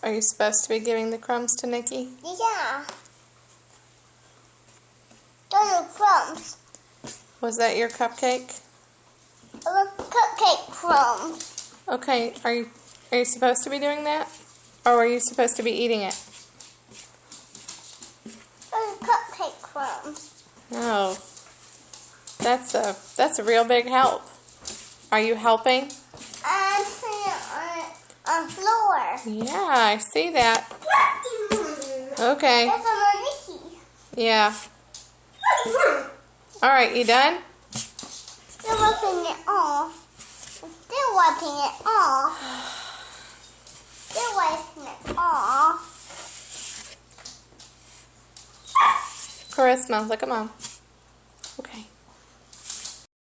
Are you supposed to be giving the crumbs to Nikki? Yeah. Those are crumbs. Was that your cupcake? Those are cupcake crumbs. Okay, are you supposed to be doing that? Or are you supposed to be eating it? Those are cupcake crumbs. No. That's a real big help. Are you helping? I'm putting it on the floor. Yeah, I see that. Okay. That's on Nikki. Yeah. Alright, you done? Still wiping it off. Still wiping it off. Still wiping it off. Charisma, look at Mom.